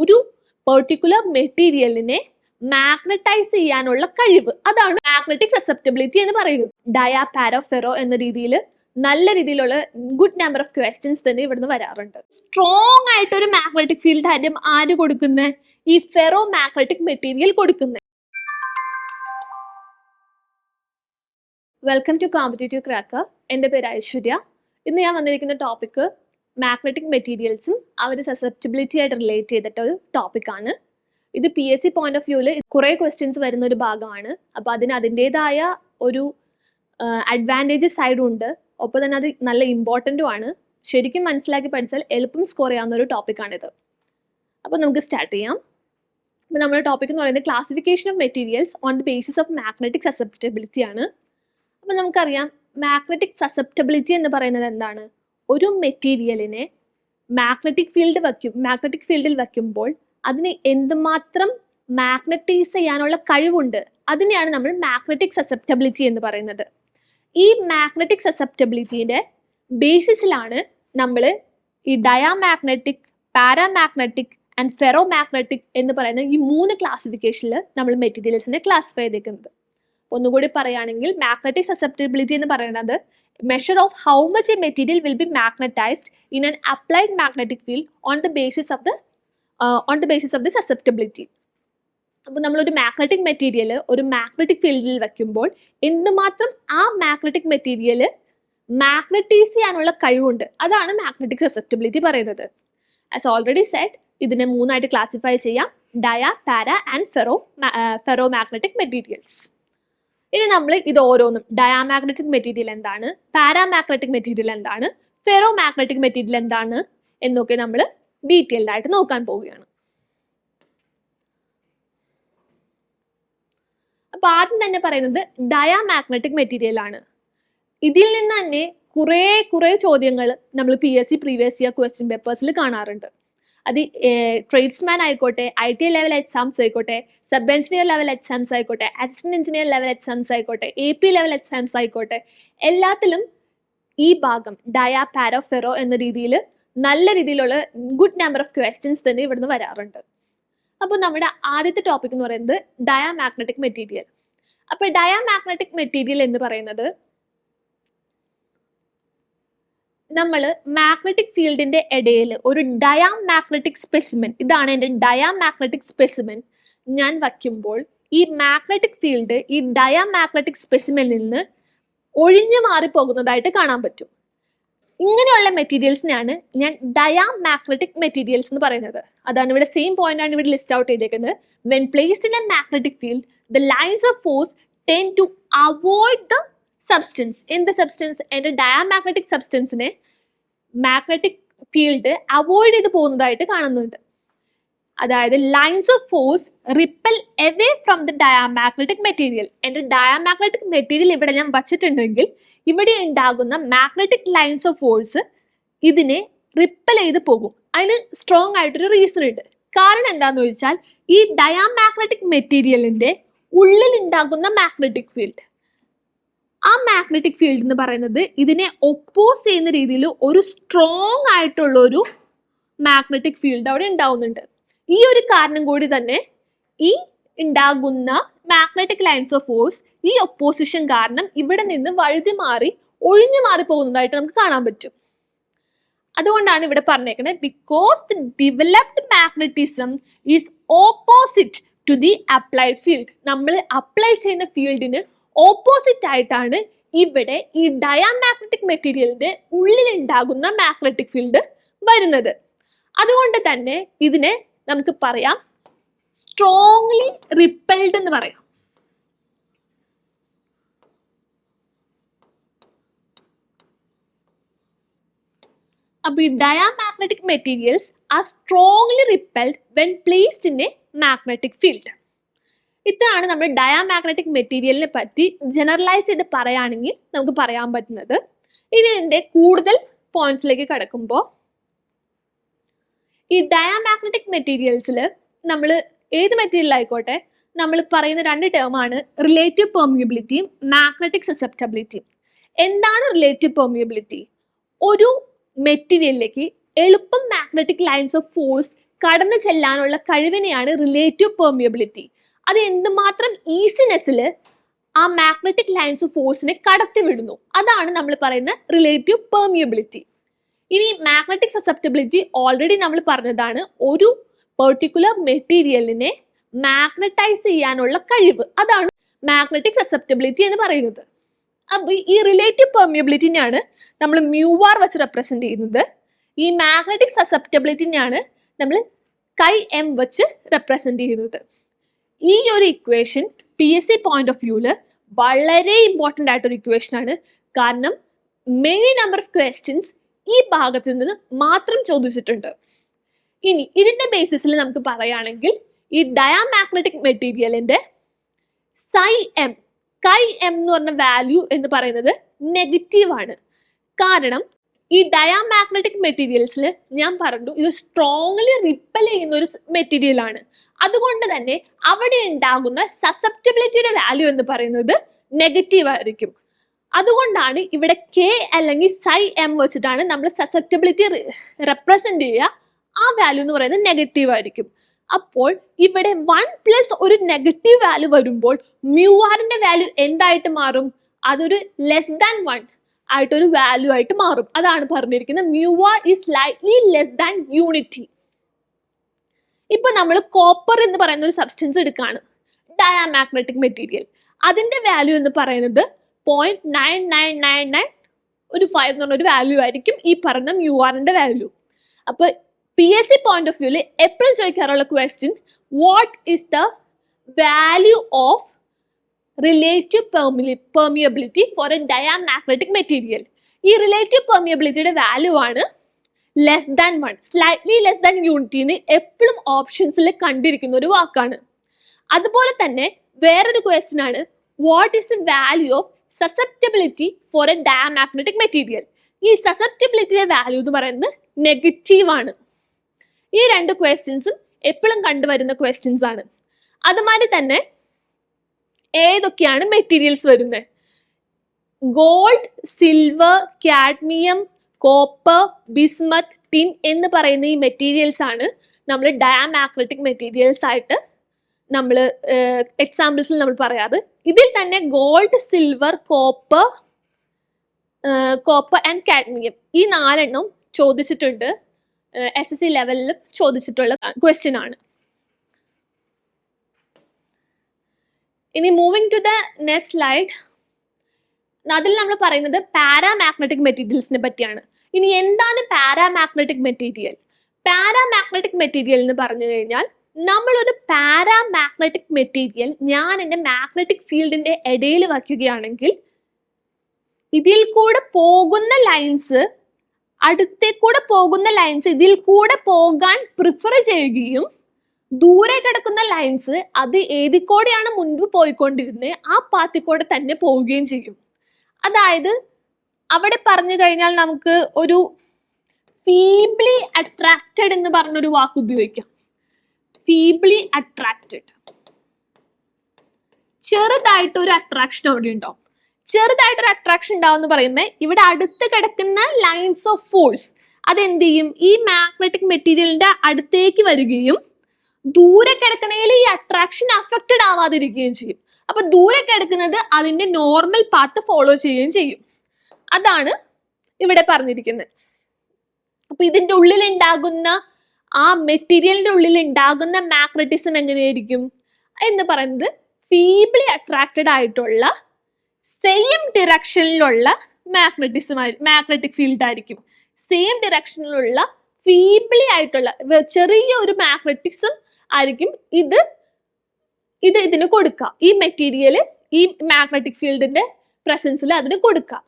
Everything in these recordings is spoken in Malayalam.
ഒരു പെർട്ടിക്കുലർ മെറ്റീരിയലിനെ മാഗ്നറ്റൈസ് ചെയ്യാനുള്ള കഴിവ്, അതാണ് മാഗ്നറ്റിക് സസെപ്റ്റബിലിറ്റി എന്ന് പറയുന്നത്. ഡയാ, പാര, ഫെറോ എന്ന രീതിയിൽ നല്ല രീതിയിലുള്ള ഗുഡ് നമ്പർ ഓഫ് ക്വസ്റ്റ്യൻസ് തന്നെ ഇവിടുന്ന് വരാറുണ്ട്. സ്ട്രോങ് ആയിട്ട് ഒരു മാഗ്നറ്റിക് ഫീൽഡ് ആദ്യം ആര് കൊടുക്കുന്നത്? ഈ ഫെറോ മാഗ്നറ്റിക് മെറ്റീരിയൽ കൊടുക്കുന്നത്. Welcome to competitive cracker. എൻ്റെ പേര് ഐശ്വര്യ. ഇന്ന് ഞാൻ വന്നിരിക്കുന്ന ടോപ്പിക്ക് മാഗ്നറ്റിക് മെറ്റീരിയൽസും അവരുടെ സസെപ്റ്റബിലിറ്റി ആയിട്ട് റിലേറ്റ് ചെയ്തിട്ടൊരു ടോപ്പിക്കാണ്. ഇത് PSC പോയിന്റ് ഓഫ് വ്യൂവിൽ കുറേ ക്വസ്റ്റ്യൻസ് വരുന്ന ഒരു ഭാഗമാണ്. അപ്പോൾ അതിന് അതിൻ്റെതായ ഒരു അഡ്വാൻറ്റേജസ് സൈഡും ഉണ്ട്, ഒപ്പം തന്നെ അത് നല്ല ഇമ്പോർട്ടൻറ്റും ആണ്. ശരിക്കും മനസ്സിലാക്കി പഠിച്ചാൽ എളുപ്പം സ്കോർ ചെയ്യാവുന്ന ഒരു ടോപ്പിക്കാണിത്. അപ്പോൾ നമുക്ക് സ്റ്റാർട്ട് ചെയ്യാം. അപ്പോൾ നമ്മുടെ ടോപ്പിക് എന്ന് പറയുന്നത് classification of materials on the basis of magnetic susceptibility ആണ്. അപ്പം നമുക്കറിയാം, മാഗ്നറ്റിക് സസെപ്റ്റബിലിറ്റി എന്ന് പറയുന്നത് എന്താണ്? ഒരു മെറ്റീരിയലിനെ മാഗ്നറ്റിക് ഫീൽഡിൽ വയ്ക്കുമ്പോൾ അതിന് എന്തുമാത്രം മാഗ്നറ്റൈസ് ചെയ്യാനുള്ള കഴിവുണ്ട്, അതിനെയാണ് നമ്മൾ മാഗ്നറ്റിക് സസെപ്റ്റബിലിറ്റി എന്ന് പറയുന്നത്. ഈ മാഗ്നറ്റിക് സസെപ്റ്റബിലിറ്റിയുടെ ബേസിസിലാണ് നമ്മൾ ഈ ഡയാമാഗ്നറ്റിക്, പാരാമാഗ്നറ്റിക് ആൻഡ് ഫെറോമാഗ്നറ്റിക് എന്ന് പറയുന്ന ഈ 3 ക്ലാസിഫിക്കേഷനിൽ നമ്മൾ മെറ്റീരിയൽസിനെ ക്ലാസിഫൈ ചെയ്തേക്കുന്നത്. ഒന്നുകൂടി പറയുകയാണെങ്കിൽ, മാഗ്നറ്റിക് സസെപ്റ്റബിലിറ്റി എന്ന് പറയുന്നത് measure of how much A material will be magnetised in an applied magnetic field on the basis of the susceptibility. അപ്പോൾ നമ്മളൊരു മാഗ്നറ്റിക് മെറ്റീരിയൽ ഒരു മാഗ്നറ്റിക് ഫീൽഡിൽ വയ്ക്കുമ്പോൾ എന്തുമാത്രം ആ മാഗ്നറ്റിക് മെറ്റീരിയൽ മാഗ്നറ്റൈസ് ചെയ്യാനുള്ള കഴിവുണ്ട്, അതാണ് മാഗ്നറ്റിക് സസെപ്റ്റബിലിറ്റി പറയുന്നത്. ആസ് ഓൾറെഡി സെഡ്, ഇതിനെ 3 ആയിട്ട് ക്ലാസിഫൈ ചെയ്യാം: ഡയാ, പാര ആൻഡ് ഫെറോ മാഗ്നറ്റിക് മെറ്റീരിയൽസ്. ഇനി നമ്മൾ ഇത് ഓരോന്നും, ഡയാമാഗ്നറ്റിക് മെറ്റീരിയൽ എന്താണ്, പാരാമാഗ്നറ്റിക് മെറ്റീരിയൽ എന്താണ്, ഫെറോ മാഗ്നറ്റിക് മെറ്റീരിയൽ എന്താണ് എന്നൊക്കെ നമ്മൾ ഡീറ്റെയിൽഡ് ആയിട്ട് നോക്കാൻ പോവുകയാണ്. അപ്പൊ ആദ്യം തന്നെ പറയുന്നത് ഡയാമാഗ്നറ്റിക് മെറ്റീരിയൽ ആണ്. ഇതിൽ നിന്ന് തന്നെ കുറേ ചോദ്യങ്ങൾ നമ്മൾ PSC പ്രീവിയസ് ഇയർ ക്വസ്റ്റ്യൻ പേപ്പേഴ്സിൽ കാണാറുണ്ട്. അത് ട്രേഡ്സ്മാൻ ആയിക്കോട്ടെ, ITI ലെവൽ എക്സാംസ് ആയിക്കോട്ടെ, സബ് എഞ്ചിനീയർ ലെവൽ എക്സാംസ് ആയിക്കോട്ടെ, അസിസ്റ്റന്റ് എഞ്ചിനീയർ ലെവൽ എക്സാംസ് ആയിക്കോട്ടെ, AP ലെവൽ എക്സാംസ് ആയിക്കോട്ടെ, എല്ലാത്തിലും ഈ ഭാഗം ഡയാ, പാര, ഫെറോ എന്ന രീതിയിൽ നല്ല രീതിയിലുള്ള ഗുഡ് നമ്പർ ഓഫ് ക്വസ്റ്റ്യൻസ് തന്നെ ഇവിടുന്ന് വരാറുണ്ട്. അപ്പോൾ നമ്മുടെ ആദ്യത്തെ ടോപ്പിക് എന്ന് പറയുന്നത് ഡയാമാഗ്നറ്റിക് മെറ്റീരിയൽ. അപ്പോൾ ഡയാമാഗ്നറ്റിക് മെറ്റീരിയൽ എന്ന് പറയുന്നത്, നമ്മൾ മാഗ്നറ്റിക് ഫീൽഡിന്റെ ഇടയിൽ ഒരു ഡയാമാഗ്നറ്റിക് സ്പെസിമെൻ, ഇതാണ് എൻ്റെ ഡയാമാഗ്നറ്റിക് സ്പെസിമെൻ, ഞാൻ വയ്ക്കുമ്പോൾ ഈ മാഗ്നറ്റിക് ഫീൽഡ് ഈ ഡയാമാഗ്നറ്റിക് സ്പെസിമെനിൽ നിന്ന് ഒഴിഞ്ഞു മാറിപ്പോകുന്നതായിട്ട് കാണാൻ പറ്റും. ഇങ്ങനെയുള്ള മെറ്റീരിയൽസിനെയാണ് ഞാൻ ഡയാമാഗ്നറ്റിക് മെറ്റീരിയൽസ് എന്ന് പറയുന്നത്. അതാണ് ഇവിടെ സെയിം പോയിന്റ് ആണ് ഇവിടെ ലിസ്റ്റ് ഔട്ട് ചെയ്തേക്കുന്നത്. When placed in a magnetic field, the lines of force tend to avoid the substance. എന്ത് സബ്സ്റ്റൻസ്? എൻ്റെ ഡയാമാഗ്നറ്റിക് സബ്സ്റ്റൻസിനെ മാഗ്നറ്റിക് ഫീൽഡ് അവോയ്ഡ് ചെയ്ത് പോകുന്നതായിട്ട് കാണുന്നുണ്ട്. അതായത് lines of force repel away from the diamagnetic material. എൻ്റെ ഡയാമാഗ്നറ്റിക് മെറ്റീരിയൽ ഇവിടെ ഞാൻ വച്ചിട്ടുണ്ടെങ്കിൽ ഇവിടെ ഉണ്ടാകുന്ന മാഗ്നറ്റിക് ലൈൻസ് ഓഫ് ഫോഴ്സ് ഇതിനെ റിപ്പൽ ചെയ്ത് പോകും. അതിന് സ്ട്രോങ് ആയിട്ടൊരു റീസൺ ഉണ്ട്. കാരണം എന്താണെന്ന് ചോദിച്ചാൽ, ഈ ഡയാമാഗ്നറ്റിക് മെറ്റീരിയലിന്റെ ഉള്ളിൽ ഉണ്ടാകുന്ന മാഗ്നറ്റിക് ഫീൽഡ്, ആ മാഗ്നറ്റിക് ഫീൽഡ് എന്ന് പറയുന്നത് ഇതിനെ ഒപ്പോസ് ചെയ്യുന്ന രീതിയിൽ ഒരു സ്ട്രോങ് ആയിട്ടുള്ള ഒരു മാഗ്നറ്റിക് ഫീൽഡ് അവിടെ ഉണ്ടാവുന്നുണ്ട്. ഈ ഒരു കാരണം കൂടി തന്നെ ഈ ഉണ്ടാകുന്ന മാഗ്നറ്റിക് ലൈൻസ് ഓഫ് ഫോഴ്സ് ഈ ഒപ്പോസിഷൻ കാരണം ഇവിടെ നിന്ന് വഴുതി മാറി ഒഴിഞ്ഞു മാറി പോകുന്നതായിട്ട് നമുക്ക് കാണാൻ പറ്റും. അതുകൊണ്ടാണ് ഇവിടെ പറഞ്ഞേക്കുന്നത്, because the developed magnetism is opposite to the applied field. നമ്മൾ അപ്ലൈ ചെയ്യുന്ന ഫീൽഡിന് ഓപ്പോസിറ്റ് ആയിട്ടാണ് ഇവിടെ ഈ ഡയാമാഗ്നറ്റിക് മെറ്റീരിയലിന്റെ ഉള്ളിൽ ഉണ്ടാകുന്ന മാഗ്നറ്റിക് ഫീൽഡ് വരുന്നത്. അതുകൊണ്ട് തന്നെ ഇതിനെ നമുക്ക് പറയാം സ്ട്രോങ്ലി റിപ്പൽഡ് എന്ന് പറയാം. അപ്പോൾ ഈ diamagnetic materials are strongly repelled when placed in a magnetic field. ഇതാണ് നമ്മൾ ഡയാമാഗ്നറ്റിക് മെറ്റീരിയലിനെ പറ്റി ജനറലൈസ് ചെയ്ത് പറയുകയാണെങ്കിൽ നമുക്ക് പറയാൻ പറ്റുന്നത്. ഇതിൻ്റെ കൂടുതൽ പോയിന്റ്സിലേക്ക് കടക്കുമ്പോൾ, ഈ ഡയാമാഗ്നറ്റിക് മെറ്റീരിയൽസിൽ നമ്മൾ ഏത് മെറ്റീരിയൽ ആയിക്കോട്ടെ, നമ്മൾ പറയുന്ന 2 ടേമാണ് റിലേറ്റീവ് പെർമിയബിലിറ്റിയും മാഗ്നറ്റിക് സസെപ്റ്റബിലിറ്റിയും. എന്താണ് റിലേറ്റീവ് പെർമിയബിലിറ്റി? ഒരു മെറ്റീരിയലിലേക്ക് എളുപ്പം മാഗ്നറ്റിക് ലൈൻസ് ഓഫ് ഫോഴ്സ് കടന്നു ചെല്ലാനുള്ള കഴിവിനെയാണ് റിലേറ്റീവ് പെർമിയബിലിറ്റി. അത് എന്തുമാത്രം ഈസിനെസ്സിൽ ആ മാഗ്നറ്റിക് ലൈൻസ് ഫോഴ്സിനെ കടത്തി വിടുന്നു, അതാണ് നമ്മൾ പറയുന്ന റിലേറ്റീവ് പെർമിയബിലിറ്റി. ഇനി മാഗ്നറ്റിക് സസെപ്റ്റബിലിറ്റി ഓൾറെഡി നമ്മൾ പറഞ്ഞതാണ്, ഒരു പെർട്ടിക്കുലർ മെറ്റീരിയലിനെ മാഗ്നറ്റൈസ് ചെയ്യാനുള്ള കഴിവ്, അതാണ് മാഗ്നറ്റിക് സസെപ്റ്റബിലിറ്റി എന്ന് പറയുന്നത്. അപ്പൊ ഈ റിലേറ്റീവ് പെർമിയബിലിറ്റിനെയാണ് നമ്മൾ മ്യൂആർ വെച്ച് റെപ്രസെന്റ് ചെയ്യുന്നത്. ഈ മാഗ്നറ്റിക് സസെപ്റ്റബിലിറ്റിനെയാണ് നമ്മൾ കൈ എം വെച്ച് റെപ്രസെന്റ് ചെയ്യുന്നത്. ഈ ഒരു ഇക്വേഷൻ PSC പോയിന്റ് ഓഫ് വ്യൂല് വളരെ ഇമ്പോർട്ടൻ്റ് ആയിട്ടൊരു ഇക്വേഷൻ ആണ്. കാരണം മെനി നമ്പർ ഓഫ് ക്വസ്റ്റ്യൻസ് ഈ ഭാഗത്ത് നിന്ന് മാത്രം ചോദിച്ചിട്ടുണ്ട്. ഇനി ഇതിന്റെ ബേസിസിൽ നമുക്ക് പറയുകയാണെങ്കിൽ ഈ ഡയാമാഗ്നറ്റിക് മെറ്റീരിയലിന്റെ കൈ എം എന്ന് പറഞ്ഞ വാല്യൂ എന്ന് പറയുന്നത് നെഗറ്റീവ് ആണ്. കാരണം ഈ ഡയാമാഗ്നറ്റിക് മെറ്റീരിയൽസിൽ ഞാൻ പറഞ്ഞു ഇത് സ്ട്രോങ്ലി റിപ്പൽ ചെയ്യുന്ന ഒരു മെറ്റീരിയൽ ആണ്. അതുകൊണ്ട് തന്നെ അവിടെ ഉണ്ടാകുന്ന സസെപ്റ്റബിലിറ്റിയുടെ വാല്യൂ എന്ന് പറയുന്നത് നെഗറ്റീവ് ആയിരിക്കും. അതുകൊണ്ടാണ് ഇവിടെ K അല്ലെങ്കിൽ സൈ എം വെച്ചിട്ടാണ് നമ്മൾ സസെപ്റ്റബിലിറ്റി റെപ്രസെന്റ് ചെയ്യുക. ആ വാല്യൂ എന്ന് പറയുന്നത് നെഗറ്റീവ് ആയിരിക്കും. അപ്പോൾ ഇവിടെ 1+ ഒരു നെഗറ്റീവ് വാല്യൂ വരുമ്പോൾ മ്യൂആറിന്റെ വാല്യൂ എന്തായിട്ട് മാറും? അതൊരു ലെസ് ദാൻ 1 ആയിട്ടൊരു വാല്യൂ ആയിട്ട് മാറും. അതാണ് പറഞ്ഞിരിക്കുന്നത് mu r is slightly less than unity. ഇപ്പൊ നമ്മൾ കോപ്പർ എന്ന് പറയുന്ന ഒരു സബ്സ്റ്റൻസ് എടുക്കുകയാണ്, ഡയാമാഗ്നറ്റിക് മെറ്റീരിയൽ. അതിന്റെ വാല്യൂ എന്ന് പറയുന്നത് 0.9999 ഒരു 5 എന്ന് പറഞ്ഞ ഒരു വാല്യൂ ആയിരിക്കും ഈ പറഞ്ഞ മ്യൂആറിന്റെ വാല്യൂ. അപ്പൊ PSC പോയിന്റ് ഓഫ് വ്യൂല് എപ്പോഴും ചോദിക്കാറുള്ള question, what is the value of relative permeability for a diamagnetic material? ഈ റിലേറ്റീവ് പെർമിയബിലിറ്റിയുടെ വാല്യൂ ആണ് less than 1, slightly less than യൂണിറ്റിന്ന് എപ്പോഴും ഓപ്ഷൻസിൽ കണ്ടിരിക്കുന്ന ഒരു വാക്കാണ്. അതുപോലെ തന്നെ വേറൊരു ക്വസ്റ്റ്യൻ ആണ്, what is the value of susceptibility for a diamagnetic material? ഈ സസെപ്റ്റബിലിറ്റിയുടെ വാല്യൂ എന്ന് പറയുന്നത് നെഗറ്റീവ് ആണ്. ഈ രണ്ട് ക്വസ്റ്റ്യൻസും എപ്പോഴും കണ്ടുവരുന്ന ക്വസ്റ്റ്യൻസ് ആണ്. അതുമാതിരി തന്നെ ഏതൊക്കെയാണ് മെറ്റീരിയൽസ് വരുന്നത്? Gold, silver, cadmium, copper, bismuth, tin എന്ന് പറയുന്ന ഈ മെറ്റീരിയൽസ് ആണ് നമ്മൾ ഡയാമാഗ്നറ്റിക് മെറ്റീരിയൽസ് ആയിട്ട് നമ്മൾ എക്സാമ്പിൾസിൽ നമ്മൾ പറയാറ്. ഇതിൽ തന്നെ gold, silver, copper and cadmium ഈ 4 ചോദിച്ചിട്ടുണ്ട്. SSC ലെവലിൽ ചോദിച്ചിട്ടുള്ള ക്വസ്റ്റ്യൻ ആണ്. ഇനി moving to the next slide. അതിൽ നമ്മൾ പറയുന്നത് പാരാമാഗ്നറ്റിക് മെറ്റീരിയൽസിനെ പറ്റിയാണ്. ഇനി എന്താണ് പാരാമാഗ്നറ്റിക് മെറ്റീരിയൽ? പാരാമാഗ്നറ്റിക് മെറ്റീരിയൽ എന്ന് പറഞ്ഞു കഴിഞ്ഞാൽ നമ്മളൊരു പാരാമാഗ്നറ്റിക് മെറ്റീരിയൽ ഞാൻ എൻ്റെ മാഗ്നറ്റിക് ഫീൽഡിന്റെ ഇടയിൽ വയ്ക്കുകയാണെങ്കിൽ ഇതിൽ കൂടെ പോകുന്ന ലൈൻസ് അടുത്തേക്കൂടെ പോകുന്ന ലൈൻസ് ഇതിൽ കൂടെ പോകാൻ പ്രിഫർ ചെയ്യുകയും ദൂരെ കിടക്കുന്ന ലൈൻസ് അത് ഏതിക്കൂടെയാണ് മുൻപ് പോയിക്കൊണ്ടിരുന്നത് ആ പാത്തിൽ കൂടെ തന്നെ പോവുകയും ചെയ്യും. അതായത് അവിടെ പറഞ്ഞു കഴിഞ്ഞാൽ നമുക്ക് ഒരു ഫീബ്ലി അട്രാക്റ്റഡ് എന്ന് പറഞ്ഞൊരു വാക്ക് ഉപയോഗിക്കാം. ഫീബ്ലി അട്രാക്റ്റഡ്, ചെറുതായിട്ടൊരു അട്രാക്ഷൻ അവിടെ ഉണ്ടാവും. ചെറുതായിട്ടൊരു അട്രാക്ഷൻ ഉണ്ടാവും എന്ന് പറയുമ്പോൾ ഇവിടെ അടുത്ത് കിടക്കുന്ന ലൈൻസ് ഓഫ് ഫോഴ്സ് അതെന്ത് ചെയ്യും? ഈ മാഗ്നറ്റിക് മെറ്റീരിയലിന്റെ അടുത്തേക്ക് വരികയും ദൂരെ കിടക്കണേൽ ഈ അട്രാക്ഷൻ അഫക്റ്റഡ് ആവാതിരിക്കുകയും ചെയ്യും. അപ്പൊ ദൂരെ കിടക്കുന്നത് അതിന്റെ നോർമൽ പാത്ത് ഫോളോ ചെയ്യുകയും ചെയ്യും. അതാണ് ഇവിടെ പറഞ്ഞിരിക്കുന്നത്. അപ്പൊ ഇതിന്റെ ഉള്ളിൽ ഉണ്ടാകുന്ന ആ മെറ്റീരിയലിന്റെ ഉള്ളിൽ ഉണ്ടാകുന്ന മാഗ്നറ്റിസം എങ്ങനെയായിരിക്കും എന്ന് പറയുന്നത് ഫീബ്ലി അട്രാക്റ്റഡ് ആയിട്ടുള്ള സെയിം ഡിറക്ഷനിലുള്ള മാഗ്നറ്റിക് ഫീൽഡ് ആയിരിക്കും. സെയിം ഡിറക്ഷനിലുള്ള ഫീബ്ലി ആയിട്ടുള്ള ചെറിയ ഒരു മാഗ്നറ്റിസം ആയിരിക്കും ഇതിന് കൊടുക്കുക. ഈ മെറ്റീരിയൽ ഈ മാഗ്നറ്റിക് ഫീൽഡിന്റെ പ്രസൻസിൽ അതിന് കൊടുക്കുക.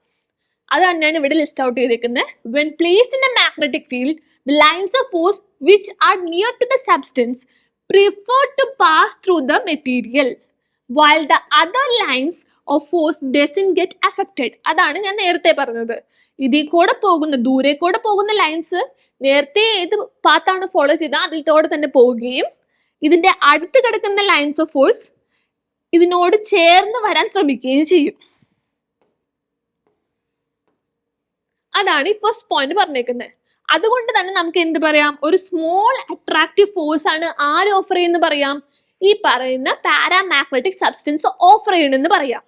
അത് തന്നെയാണ് ഇവിടെ ലിസ്റ്റ് ഔട്ട് ചെയ്തിരിക്കുന്നത്. When placed in a magnetic field the lines of force which are near to the substance prefer to pass through the material while the other lines of force doesn't get affected. അതാണ് ഞാൻ നേരത്തെ പറഞ്ഞത്. ഇതിൽ കൂടെ പോകുന്ന ദൂരെ കൂടെ പോകുന്ന ലൈൻസ് നേരത്തെ ഏത് പാത്താണ് ഫോളോ ചെയ്താൽ അതിലൂടെ തന്നെ പോവുകയും ഇതിന്റെ അടുത്ത് കിടക്കുന്ന ലൈൻസ് ഓഫ് ഫോഴ്സ് ഇതിനോട് ചേർന്ന് വരാൻ ശ്രമിക്കുകയും ചെയ്യും. അതാണ് ഈ ഫസ്റ്റ് പോയിന്റ് പറഞ്ഞേക്കുന്നത്. അതുകൊണ്ട് തന്നെ നമുക്ക് എന്ത് പറയാം, ഒരു സ്മോൾ അട്രാക്റ്റീവ് ഫോഴ്സ് ആണ് ആര് ഓഫർ ചെയ്യുന്ന പറയാം, ഈ പറയുന്ന പാരാമാഗ്നറ്റിക് സബ്സ്റ്റൻസ് ഓഫർ ചെയ്യണമെന്ന് പറയാം.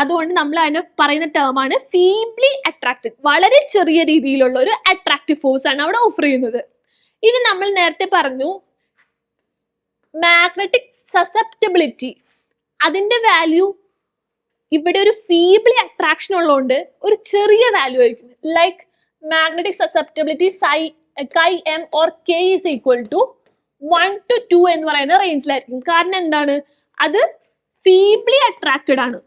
അതുകൊണ്ട് നമ്മൾ അതിനെ പറയുന്ന ടേം ആണ് ഫീബ്ലി അട്രാക്റ്റഡ്. വളരെ ചെറിയ രീതിയിലുള്ള ഒരു അട്രാക്റ്റീവ് ഫോഴ്സ് ആണ് അവിടെ ഓഫർ ചെയ്യുന്നത്. ഇനി നമ്മൾ നേരത്തെ പറഞ്ഞു മാഗ്നറ്റിക് സസെപ്റ്റബിലിറ്റി, അതിന്റെ വാല്യൂ ഇവിടെ ഒരു ഫീബ്ലി അട്രാക്ഷൻ ഉള്ളതുകൊണ്ട് ഒരു ചെറിയ വാല്യൂ ആയിരിക്കും. Like magnetic susceptibility chi M or K is equal to 1 to 2 എന്ന് പറയുന്ന റേഞ്ചിലായിരിക്കും. കാരണം എന്താണ്, അത് ഫീബ്ലി അട്രാക്റ്റഡ് ആണ്.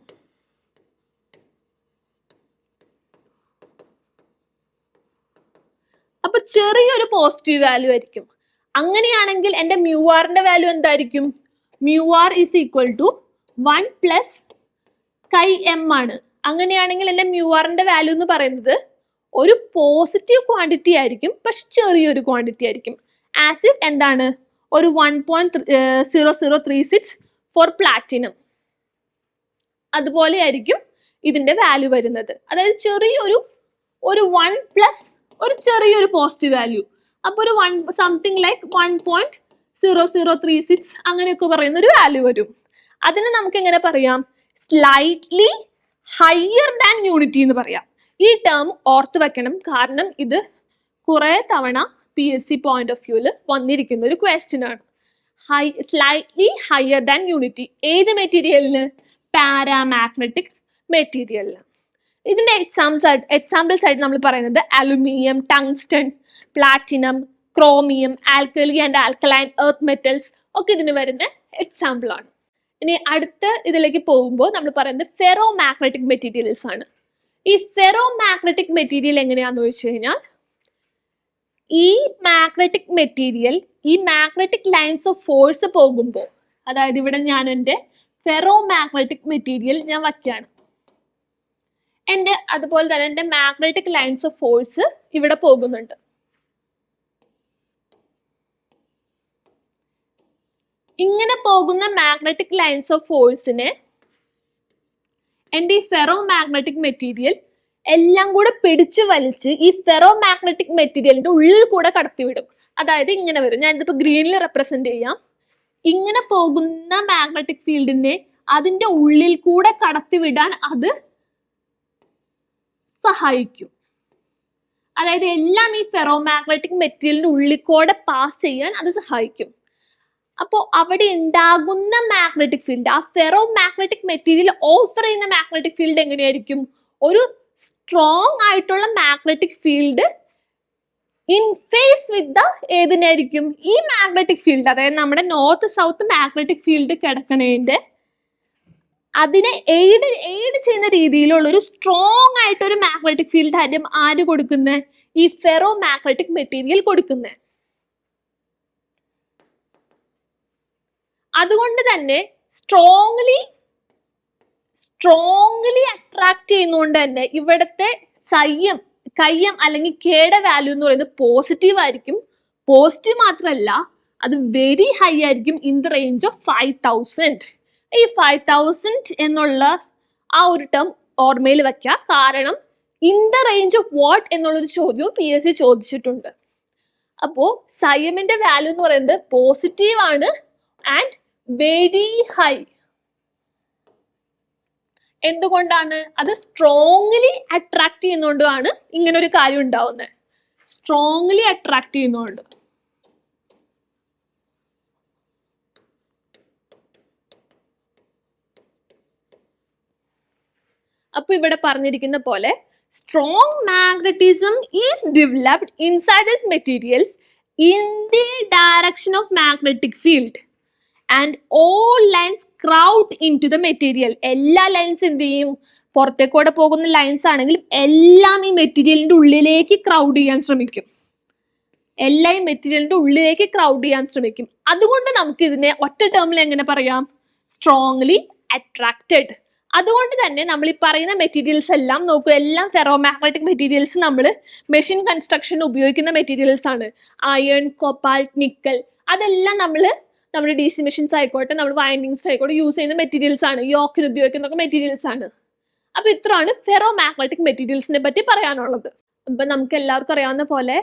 അപ്പൊ ചെറിയൊരു പോസിറ്റീവ് വാല്യൂ ആയിരിക്കും. അങ്ങനെയാണെങ്കിൽ എന്റെ മ്യൂ ആറിന്റെ വാല്യൂ എന്തായിരിക്കും, mu R is equal to 1 plus chi M ആണ്. അങ്ങനെയാണെങ്കിൽ എന്റെ മ്യൂ ആറിന്റെ വാല്യൂ എന്ന് പറയുന്നത് ഒരു പോസിറ്റീവ് ക്വാണ്ടിറ്റി ആയിരിക്കും, പക്ഷെ ചെറിയൊരു ക്വാണ്ടിറ്റി ആയിരിക്കും. ആസ് ഇഫ് എന്താണ്, ഒരു 1.0036 ഫോർ പ്ലാറ്റിനം, അതുപോലെ ആയിരിക്കും ഇതിന്റെ വാല്യൂ വരുന്നത്. അതായത് ചെറിയൊരു 1 പ്ലസ് ഒരു ചെറിയൊരു പോസിറ്റീവ് വാല്യൂ. അപ്പൊ ഒരു സംതിങ് ലൈക്ക് 1.0036 അങ്ങനെയൊക്കെ പറയുന്ന ഒരു വാല്യൂ വരും. അതിന് നമുക്ക് എങ്ങനെ പറയാം, സ്ലൈറ്റ്ലി ഹയർ ദാൻ യൂണിറ്റി എന്ന് പറയാം. ഈ ടേം ഓർത്ത് വെക്കണം, കാരണം ഇത് കുറെ തവണ PSC പോയിന്റ് ഓഫ് വ്യൂല് വന്നിരിക്കുന്ന ഒരു ക്വസ്റ്റ്യൻ ആണ്. സ്ലൈറ്റ്ലി ഹയർ ദാൻ യൂണിറ്റി ഏത് മെറ്റീരിയലിന്, പാരാമാഗ്നറ്റിക് മെറ്റീരിയലിന്. ഇതിന്റെ എക്സാമ്പിൾസ് ആയിട്ട് നമ്മൾ പറയുന്നത് aluminium, tungsten, platinum, chromium, alkali and alkaline earth metals ഒക്കെ ഇതിന് വരുന്ന എക്സാമ്പിൾ ആണ്. ഇനി അടുത്ത ഇതിലേക്ക് പോകുമ്പോൾ നമ്മൾ പറയുന്നത് ഫെറോ മാഗ്നറ്റിക് മെറ്റീരിയൽസ് ആണ്. ഈ ഫെറോ മാഗ്നറ്റിക് മെറ്റീരിയൽ എങ്ങനെയാന്ന് വെച്ച് കഴിഞ്ഞാൽ, ഈ മാഗ്നറ്റിക് മെറ്റീരിയൽ ഈ മാഗ്നറ്റിക് ലൈൻസ് ഓഫ് ഫോഴ്സ് പോകുമ്പോൾ, അതായത് ഇവിടെ ഞാൻ എൻ്റെ ഫെറോ മാഗ്നറ്റിക് മെറ്റീരിയൽ ഞാൻ വയ്ക്കുകയാണ്, അതുപോലെ തന്നെ എൻ്റെ മാഗ്നറ്റിക് ലൈൻസ് ഓഫ് ഫോഴ്സ് ഇവിടെ പോകുന്നുണ്ട്. ഇങ്ങനെ പോകുന്ന മാഗ്നറ്റിക് ലൈൻസ് ഓഫ് ഫോഴ്സിനെ എൻ്റെ ഈ ഫെറോ മാഗ്നറ്റിക് മെറ്റീരിയൽ എല്ലാം കൂടെ പിടിച്ചു വലിച്ച് ഈ ഫെറോ മാഗ്നറ്റിക് മെറ്റീരിയലിന്റെ ഉള്ളിൽ കൂടെ കടത്തിവിടും. അതായത് ഇങ്ങനെ വരും. ഞാൻ ഇതിപ്പോ ഗ്രീനിൽ റെപ്രസെന്റ് ചെയ്യാം. ഇങ്ങനെ പോകുന്ന മാഗ്നറ്റിക് ഫീൽഡിനെ അതിന്റെ ഉള്ളിൽ കൂടെ കടത്തിവിടാൻ അത് സഹായിക്കും. അതായത് എല്ലാം ഈ ഫെറോ മാഗ്നറ്റിക് മെറ്റീരിയലിന്റെ ഉള്ളിൽ കൂടെ പാസ് ചെയ്യാൻ അത് സഹായിക്കും. അപ്പോൾ അവിടെ ഉണ്ടാകുന്ന മാഗ്നറ്റിക് ഫീൽഡ്, ആ ഫെറോ മാഗ്നറ്റിക് മെറ്റീരിയൽ ഓഫർ ചെയ്യുന്ന മാഗ്നറ്റിക് ഫീൽഡ് എങ്ങനെയായിരിക്കും, ഒരു സ്ട്രോങ് ആയിട്ടുള്ള magnetic field in phase with the ഏതിനായിരിക്കും, ഈ മാഗ്നറ്റിക് ഫീൽഡ്. അതായത് നമ്മുടെ നോർത്ത് സൗത്ത് മാഗ്നറ്റിക് ഫീൽഡ് കിടക്കണേന്റെ അതിനെ എയ്ഡ് ചെയ്യുന്ന രീതിയിലുള്ള ഒരു സ്ട്രോങ് ആയിട്ടൊരു മാഗ്നറ്റിക് ഫീൽഡ് ആദ്യം ആര് കൊടുക്കുന്നത്, ഈ ഫെറോ മാഗ്നറ്റിക് മെറ്റീരിയൽ കൊടുക്കുന്നത്. അതുകൊണ്ട് തന്നെ സ്ട്രോങ്ലി അട്രാക്ട് ചെയ്യുന്നതുകൊണ്ട് തന്നെ ഇവിടുത്തെ കയ്യം അല്ലെങ്കിൽ കെയുടെ വാല്യൂ എന്ന് പറയുന്നത് പോസിറ്റീവ് ആയിരിക്കും. പോസിറ്റീവ് മാത്രമല്ല, അത് വെരി ഹൈ ആയിരിക്കും, ഇൻ ദ റേഞ്ച് ഓഫ് 5000. ഈ 5000 എന്നുള്ള ആ ഒരു ടേം ഓർമ്മയിൽ വെക്കുക. കാരണം in the range of what എന്നുള്ളൊരു ചോദ്യവും PSC ചോദിച്ചിട്ടുണ്ട്. അപ്പോൾ സൈമിന്റെ വാല്യൂ എന്ന് പറയുന്നത് പോസിറ്റീവ് ആണ് ആൻഡ് വെരി ഹൈ. എന്തുകൊണ്ടാണ്? അത് സ്ട്രോങ്ലി അട്രാക്ട് ചെയ്യുന്നതുകൊണ്ടാണ് ഇങ്ങനെ ഒരു കാര്യം ഉണ്ടാവുന്നത്. സ്ട്രോങ്ലി അട്രാക്ട് ചെയ്യുന്നതുകൊണ്ട്. അപ്പൊ ഇവിടെ പറഞ്ഞിരിക്കുന്ന പോലെ strong magnetism is developed inside this materials in the direction of magnetic field and all lines crowd in to the material. എല്ലാ ലൈൻസ് എന്ത് ചെയ്യും, പുറത്തേക്കൂടെ പോകുന്ന ലൈൻസ് ആണെങ്കിലും എല്ലാം ഈ മെറ്റീരിയലിന്റെ ഉള്ളിലേക്ക് ക്രൗഡ് ചെയ്യാൻ ശ്രമിക്കും. എല്ലാം ഈ മെറ്റീരിയലിന്റെ ഉള്ളിലേക്ക് ക്രൗഡ് ചെയ്യാൻ ശ്രമിക്കും. അതുകൊണ്ട് നമുക്ക് ഇതിനെ ഒറ്റ ടേമിൽ എങ്ങനെ പറയാം, സ്ട്രോങ്ലി അട്രാക്റ്റഡ്. അതുകൊണ്ട് തന്നെ നമ്മൾ ഈ പറയുന്ന മെറ്റീരിയൽസ് എല്ലാം നോക്കുക, എല്ലാം ഫെറോ മാഗ്നറ്റിക് മെറ്റീരിയൽസ് നമ്മൾ മെഷീൻ കൺസ്ട്രക്ഷൻ ഉപയോഗിക്കുന്ന മെറ്റീരിയൽസ് ആണ്. അയൺ, കോപ്പാൾട്ട്, നിക്കൽ, അതെല്ലാം നമ്മുടെ DC മെഷീൻസ് ആയിക്കോട്ടെ, നമ്മൾ വൈൻഡിങ്സ് ആയിക്കോട്ടെ യൂസ് ചെയ്യുന്ന മെറ്റീരിയൽസ് ആണ്. യോക്കിന് ഉപയോഗിക്കുന്ന മെറ്റീരിയൽസ് ആണ്. അപ്പൊ ഇത്രയാണ് ഫെറോ മാഗ്നറ്റിക് മെറ്റീരിയൽസിനെ പറ്റി പറയാനുള്ളത്. ഇപ്പം നമുക്ക് എല്ലാവർക്കും അറിയാവുന്ന പോലെ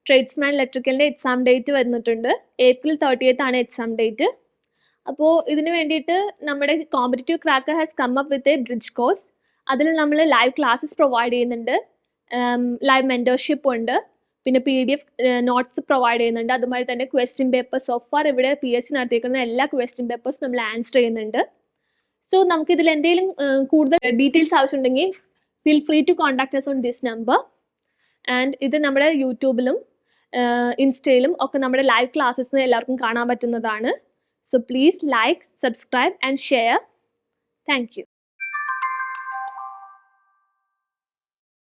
ട്രേഡ്സ്മാൻ ഇലക്ട്രിക്കലിൻ്റെ എക്സാം ഡേറ്റ് വന്നിട്ടുണ്ട്. April 30th ആണ് എക്സാം ഡേറ്റ്. അപ്പോൾ ഇതിന് വേണ്ടിയിട്ട് നമ്മുടെ competitive cracker has come up with a bridge course. അതിൽ നമ്മൾ ലൈവ് ക്ലാസ്സസ് പ്രൊവൈഡ് ചെയ്യുന്നുണ്ട്, ലൈവ് മെൻറ്റർഷിപ്പ് ഉണ്ട്, പിന്നെ PDF നോട്ട്സ് പ്രൊവൈഡ് ചെയ്യുന്നുണ്ട്. അതുമായി തന്നെ ക്വസ്റ്റ്യൻ പേപ്പർ സോഫാർ ഇവിടെ PSC നടത്തിയിരിക്കുന്ന എല്ലാ ക്വസ്റ്റ്യൻ പേപ്പേഴ്സും നമ്മൾ ആൻസർ ചെയ്യുന്നുണ്ട്. സോ നമുക്ക് ഇതിൽ എന്തെങ്കിലും കൂടുതൽ ഡീറ്റെയിൽസ് ആവശ്യമുണ്ടെങ്കിൽ feel free to contact us on this number. And ഇത് നമ്മുടെ യൂട്യൂബിലും ഇൻസ്റ്റയിലും ഒക്കെ നമ്മുടെ ലൈവ് ക്ലാസ്സസ് എല്ലാവർക്കും കാണാൻ പറ്റുന്നതാണ്. So please like, subscribe and share. Thank you.